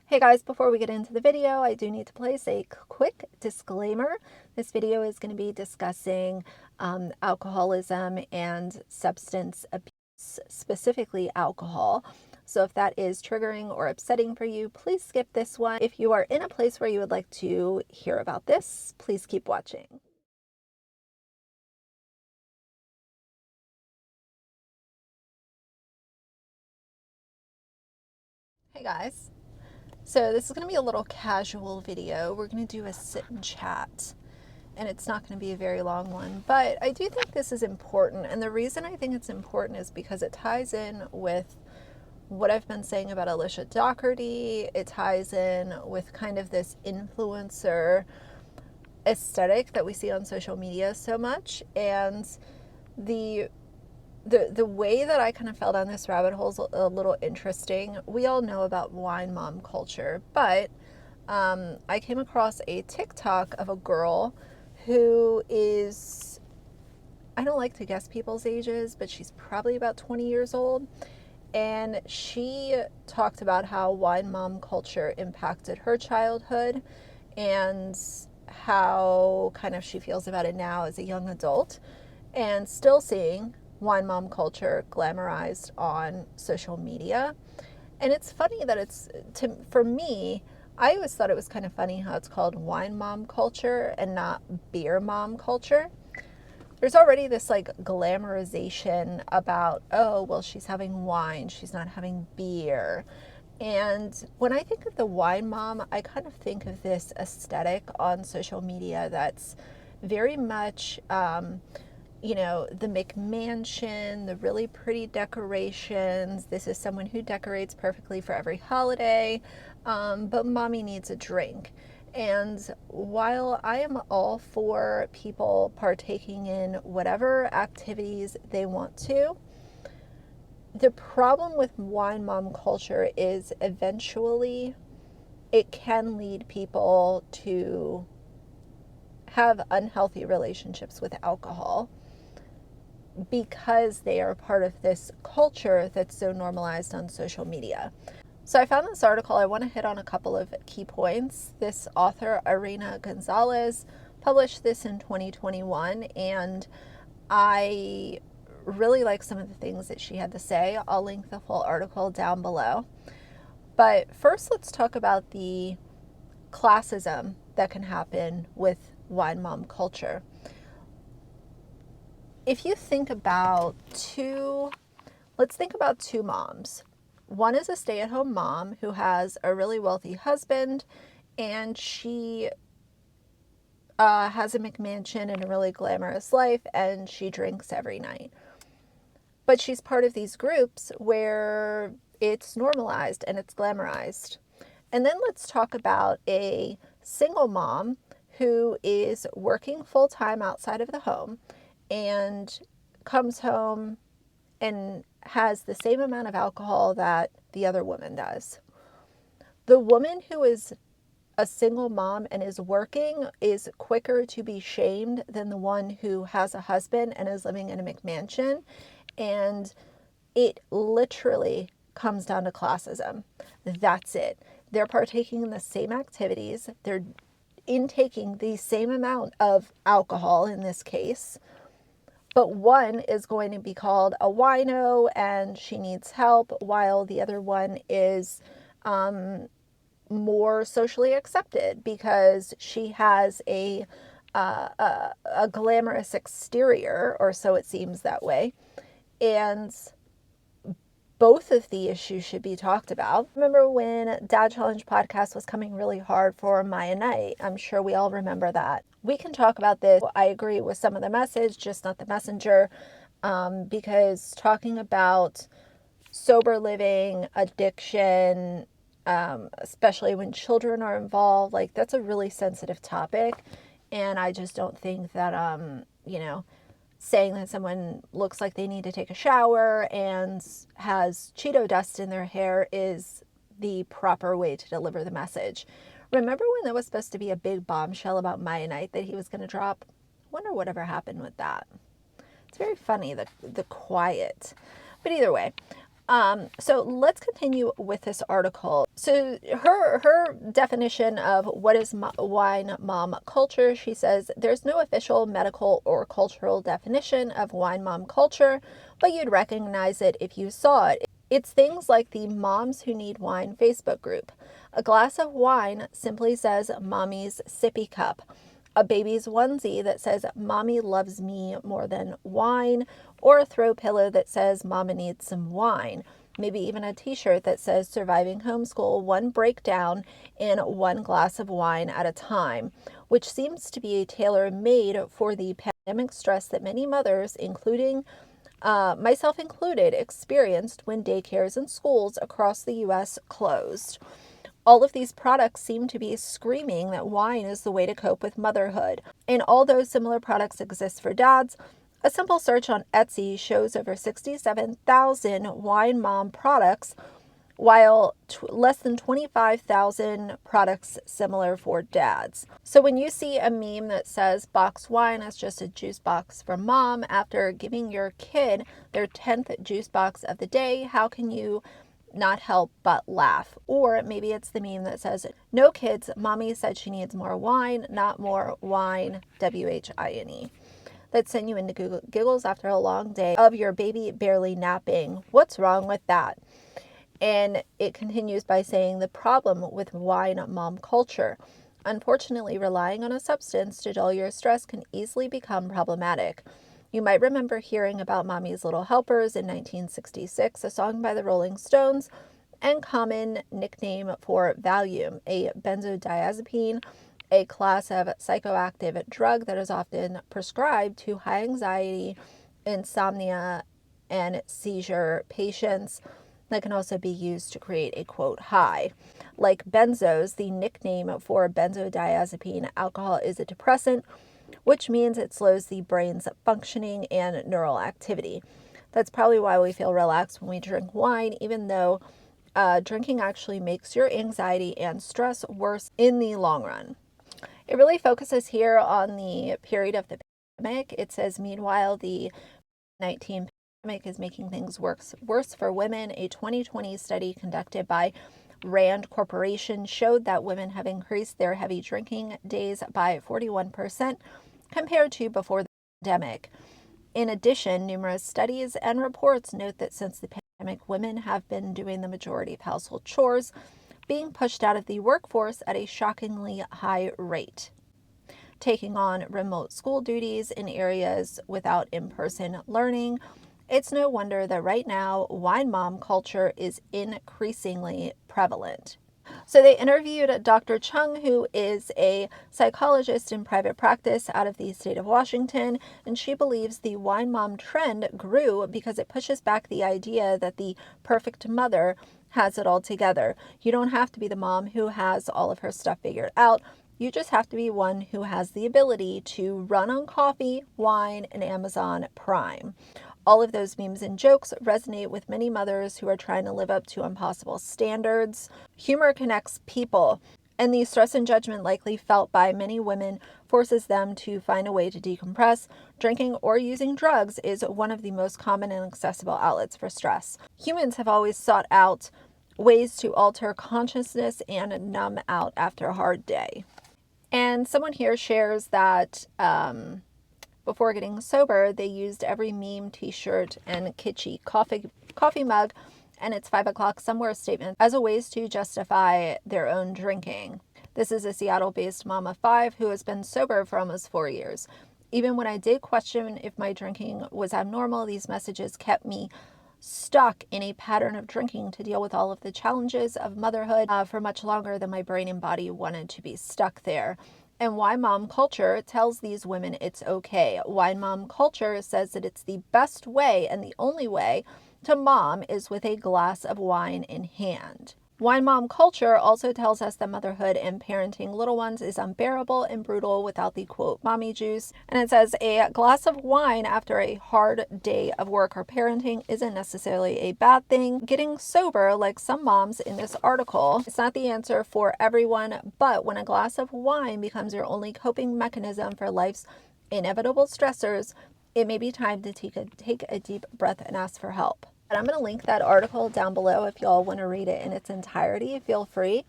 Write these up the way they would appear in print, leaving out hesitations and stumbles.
Hey guys, before we get into the video, I do need to place a quick disclaimer. This video is going to be discussing alcoholism and substance abuse, specifically alcohol. So if that is triggering or upsetting for you, please skip this one. If you are in a place where you would like to hear about this, please keep watching. Hey guys. So this is going to be a little casual video. We're going to do a sit and chat, and it's not going to be a very long one, but I do think this is important. And the reason I think it's important is because it ties in with what I've been saying about Alicia Doherty. It ties in with kind of this influencer aesthetic that we see on social media so much. And the way that I kind of fell down this rabbit hole is a little interesting. We all know about wine mom culture, but I came across a TikTok of a girl who is, I don't like to guess people's ages, but she's probably about 20 years old. And she talked about how wine mom culture impacted her childhood and how kind of she feels about it now as a young adult, and still seeing wine mom culture glamorized on social media. And it's funny that for me, I always thought it was kind of funny how it's called wine mom culture and not beer mom culture. There's already this like glamorization about, oh, well, she's having wine, she's not having beer. And when I think of the wine mom, I kind of think of this aesthetic on social media that's very much, the McMansion, the really pretty decorations. This is someone who decorates perfectly for every holiday, but mommy needs a drink. And while I am all for people partaking in whatever activities they want to, the problem with wine mom culture is eventually it can lead people to have unhealthy relationships with alcohol, because they are part of this culture that's so normalized on social media. So I found this article. I want to hit on a couple of key points. This author, Irina Gonzalez, published this in 2021, and I really like some of the things that she had to say. I'll link the full article down below. But first, let's talk about the classism that can happen with wine mom culture. If you think about let's think about two moms. One is a stay-at-home mom who has a really wealthy husband, and she has a McMansion and a really glamorous life, and she drinks every night. But she's part of these groups where it's normalized and it's glamorized. And then let's talk about a single mom who is working full-time outside of the home and comes home and has the same amount of alcohol that the other woman does. The woman who is a single mom and is working is quicker to be shamed than the one who has a husband and is living in a McMansion. And it literally comes down to classism. That's it. They're partaking in the same activities. They're intaking the same amount of alcohol in this case. But one is going to be called a wino and she needs help, while the other one is more socially accepted because she has a glamorous exterior, or so it seems that way. And both of the issues should be talked about. Remember when Dad Challenge podcast was coming really hard for Maya Knight? I'm sure we all remember that. We can talk about this. I agree with some of the message, just not the messenger, because talking about sober living, addiction, especially when children are involved, like that's a really sensitive topic. And I just don't think that, saying that someone looks like they need to take a shower and has Cheeto dust in their hair is the proper way to deliver the message. Remember when there was supposed to be a big bombshell about Maya Knight that he was going to drop? I wonder whatever happened with that. It's very funny, the quiet. But either way, So let's continue with this article. So her definition of what is wine mom culture, she says there's no official medical or cultural definition of wine mom culture, but you'd recognize it if you saw it. It's things like the Moms Who Need Wine Facebook group. A glass of wine simply says mommy's sippy cup. A baby's onesie that says mommy loves me more than wine, or a throw pillow that says mama needs some wine. Maybe even a t-shirt that says surviving homeschool, one breakdown in one glass of wine at a time, which seems to be tailor-made for the pandemic stress that many mothers, including myself included, experienced when daycares and schools across the U.S. closed. All of these products seem to be screaming that wine is the way to cope with motherhood. And although similar products exist for dads, a simple search on Etsy shows over 67,000 wine mom products, while less than 25,000 products similar for dads. So when you see a meme that says box wine is just a juice box for mom after giving your kid their 10th juice box of the day, how can you not help but laugh? Or maybe it's the meme that says, no kids, mommy said she needs more wine, not more wine, WHINE. That send you into giggles after a long day of your baby barely napping. What's wrong with that? And it continues by saying the problem with wine mom culture. Unfortunately, relying on a substance to dull your stress can easily become problematic. You might remember hearing about Mommy's Little Helpers in 1966, a song by the Rolling Stones, and common nickname for Valium, a benzodiazepine, a class of psychoactive drug that is often prescribed to high anxiety, insomnia, and seizure patients that can also be used to create a quote high. Like benzos, the nickname for benzodiazepine alcohol is a depressant, which means it slows the brain's functioning and neural activity. That's probably why we feel relaxed when we drink wine, even though drinking actually makes your anxiety and stress worse in the long run. It really focuses here on the period of the pandemic. It says, meanwhile, the 19 pandemic is making things worse for women. A 2020 study conducted by Rand Corporation showed that women have increased their heavy drinking days by 41% compared to before the pandemic. In addition, numerous studies and reports note that since the pandemic, women have been doing the majority of household chores, being pushed out of the workforce at a shockingly high rate, taking on remote school duties in areas without in-person learning. It's no wonder that right now, wine mom culture is increasingly prevalent. So they interviewed Dr. Chung, who is a psychologist in private practice out of the state of Washington, and she believes the wine mom trend grew because it pushes back the idea that the perfect mother has it all together. You don't have to be the mom who has all of her stuff figured out. You just have to be one who has the ability to run on coffee, wine, and Amazon Prime. All of those memes and jokes resonate with many mothers who are trying to live up to impossible standards. Humor connects people, and the stress and judgment likely felt by many women forces them to find a way to decompress. Drinking or using drugs is one of the most common and accessible outlets for stress. Humans have always sought out ways to alter consciousness and numb out after a hard day. And someone here shares that before getting sober, they used every meme, t-shirt, and kitschy coffee mug and its 5 o'clock somewhere statement as a ways to justify their own drinking. This is a Seattle-based mom of 5 who has been sober for almost 4 years. Even when I did question if my drinking was abnormal, these messages kept me stuck in a pattern of drinking to deal with all of the challenges of motherhood for much longer than my brain and body wanted to be stuck there. And wine mom culture tells these women it's okay. Wine mom culture says that it's the best way and the only way to mom is with a glass of wine in hand. Wine mom culture also tells us that motherhood and parenting little ones is unbearable and brutal without the quote mommy juice. And it says a glass of wine after a hard day of work or parenting isn't necessarily a bad thing. Getting sober, like some moms in this article, it's not the answer for everyone, but when a glass of wine becomes your only coping mechanism for life's inevitable stressors, it may be time to take a deep breath and ask for help. And I'm going to link that article down below if y'all want to read it in its entirety. Feel free.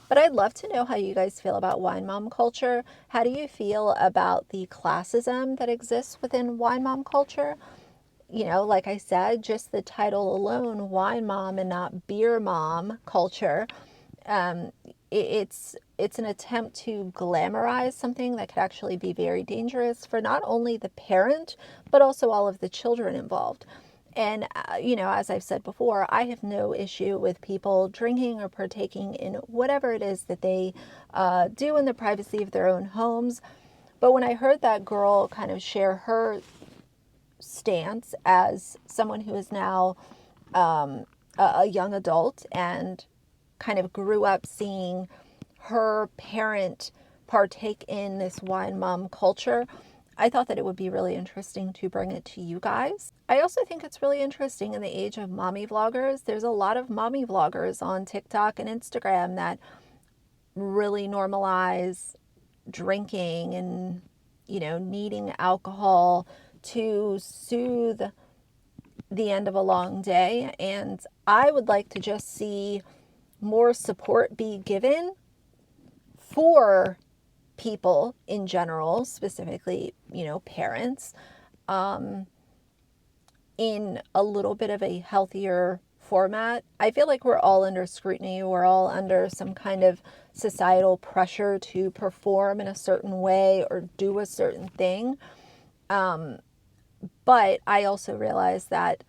But I'd love to know how you guys feel about wine mom culture. How do you feel about the classism that exists within wine mom culture? You know, like I said, just the title alone, wine mom and not beer mom culture, it's an attempt to glamorize something that could actually be very dangerous for not only the parent, but also all of the children involved. And, you know, as I've said before, I have no issue with people drinking or partaking in whatever it is that they do in the privacy of their own homes. But when I heard that girl kind of share her stance as someone who is now a young adult and kind of grew up seeing her parent partake in this wine mom culture, I thought that it would be really interesting to bring it to you guys. I also think it's really interesting in the age of mommy vloggers. There's a lot of mommy vloggers on TikTok and Instagram that really normalize drinking and, you know, needing alcohol to soothe the end of a long day. And I would like to just see more support be given for people in general, specifically, you know, parents, in a little bit of a healthier format. I feel like we're all under scrutiny. We're all under some kind of societal pressure to perform in a certain way or do a certain thing. But I also realize that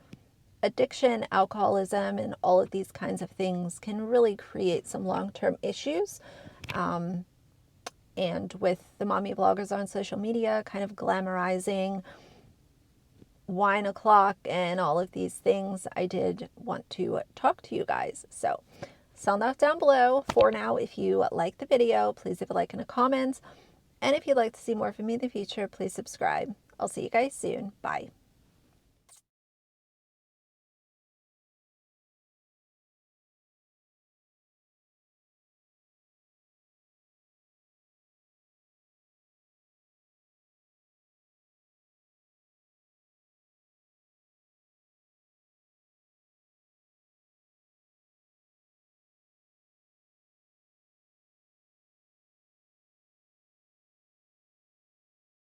addiction, alcoholism, and all of these kinds of things can really create some long-term issues. And with the mommy bloggers on social media kind of glamorizing wine o'clock and all of these things, I did want to talk to you guys. So sound off down below. For now, if you like the video, please leave a like and a comment. And if you'd like to see more from me in the future, please subscribe. I'll see you guys soon. Bye.